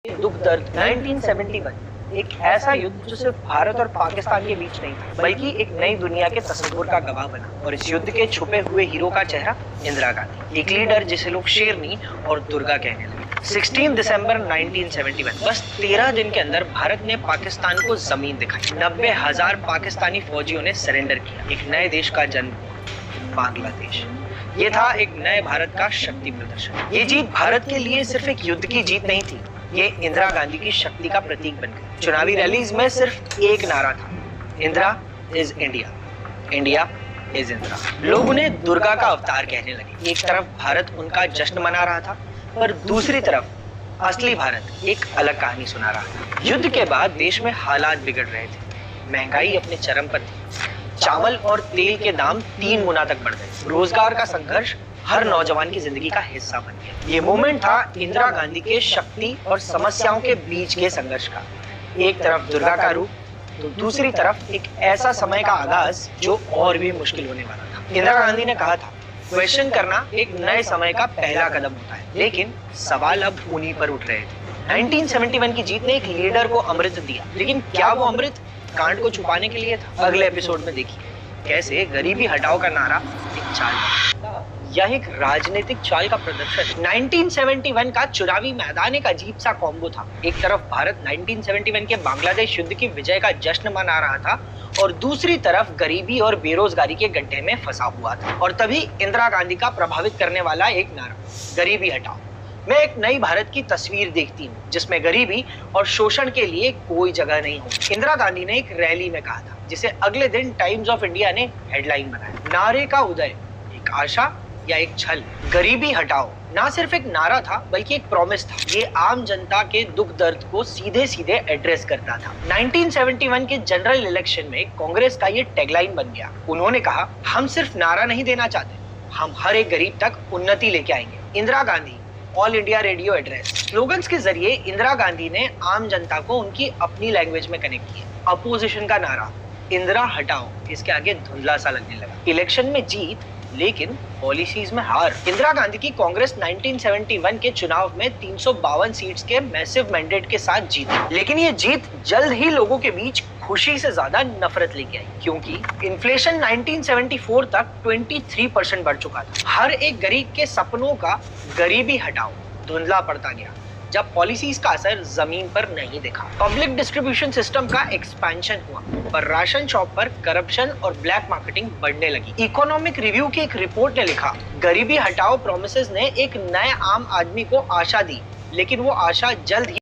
दुख दर्द 1971 एक ऐसा युद्ध जो सिर्फ भारत और पाकिस्तान के बीच नहीं था, बल्कि एक नई दुनिया के तस्वुर का गवाह बना। और इस युद्ध के छुपे हुए हीरो का चेहरा इंदिरा गांधी, एक लीडर जिसे लोग शेरनी और दुर्गा कहने लगे। 16 दिसंबर 1971, बस 13 दिन के अंदर भारत ने पाकिस्तान को जमीन दिखाई। 90,000 पाकिस्तानी फौजियों ने सरेंडर किया। एक नए देश का जन्म हुआ, बांग्लादेश। ये था एक नए भारत का शक्ति प्रदर्शन। ये जीत भारत के लिए सिर्फ एक युद्ध की जीत नहीं थी, ये इंदिरा गांधी की शक्ति का प्रतीक बन गई। चुनावी रैलीज में सिर्फ एक नारा था, Indira is India, India is Indira. लोग उन्हें दुर्गा का अवतार कहने लगे। एक तरफ भारत उनका जश्न मना रहा था, पर दूसरी तरफ असली भारत एक अलग कहानी सुना रहा था। युद्ध के बाद देश में हालात बिगड़ रहे थे, महंगाई अपने चरम पर थी, चावल और तेल के दाम 3 गुना तक बढ़ गए, रोजगार का संघर्ष हर नौजवान की जिंदगी का हिस्सा बन गया। ये मोमेंट था इंदिरा गांधी के शक्ति और समस्याओं के बीच के संघर्ष का। एक तरफ दुर्गा का रूप, तो दूसरी तरफ एक ऐसा समय का आगाज जो और भी मुश्किल होने वाला था। इंदिरा गांधी ने कहा था, क्वेश्चन करना एक नए समय का पहला कदम होता है, लेकिन सवाल अब उन्हीं पर उठ रहे थे। 1971 की जीत ने एक लीडर को अमृत दिया, लेकिन क्या वो अमृत कांड को छुपाने के लिए था? अगले एपिसोड में देखिए कैसे गरीबी हटाओ का नारा एक चाल था। यह एक राजनीतिक चाल का प्रदर्शन। 1971 का चुनावी मैदान एक अजीब सा कॉम्बो था। एक तरफ भारत 1971 के बांग्लादेश युद्ध की विजय का जश्न मना रहा था, और दूसरी तरफ गरीबी और बेरोजगारी के गड्ढे में फंसा हुआ था। और तभी इंदिरा गांधी का प्रभावित करने वाला एक नारा, गरीबी हटाओ। मैं एक नई भारत की तस्वीर देखती हूँ जिसमें गरीबी और शोषण के लिए कोई जगह नहीं हो। इंदिरा गांधी ने एक रैली में कहा था, जिसे अगले दिन टाइम्स ऑफ इंडिया ने हेडलाइन बनाया, नारे का उदय, एक आशा या एक छल। गरीबी हटाओ ना सिर्फ एक नारा था, बल्कि एक प्रॉमिस था। ये आम जनता के दुख दर्द को सीधे सीधे एड्रेस करता था। 1971 के जनरल इलेक्शन में कांग्रेस का ये टैगलाइन बन गया। उन्होंने कहा, हम सिर्फ नारा नहीं देना चाहते, हम हर एक गरीब तक उन्नति लेके आएंगे। Indira Gandhi all India radio address. Slogans के जरिए इंदिरा गांधी ने आम जनता को उनकी अपनी लैंग्वेज में कनेक्ट किया। अपोजिशन का नारा, इंदिरा हटाओ, इसके आगे धुंधला सा लगने लगा। इलेक्शन में जीत, लेकिन पॉलिसीज में हार। इंदिरा गांधी की कांग्रेस 1971 के चुनाव में 352 सीट्स के मैसिव मैंडेट के साथ जीती, लेकिन ये जीत जल्द ही लोगों के बीच खुशी से ज्यादा नफरत लेके आई, क्योंकि इन्फ्लेशन 1974 तक 23% बढ़ चुका था। हर एक गरीब के सपनों का गरीबी हटाओ धुंधला पड़ता गया, जब पॉलिसीज का असर जमीन पर नहीं दिखा। पब्लिक डिस्ट्रीब्यूशन सिस्टम का एक्सपेंशन हुआ, पर राशन शॉप पर करप्शन और ब्लैक मार्केटिंग बढ़ने लगी। इकोनॉमिक रिव्यू की एक रिपोर्ट ने लिखा, गरीबी हटाओ प्रॉमिसेस ने एक नए आम आदमी को आशा दी, लेकिन वो आशा जल्द ही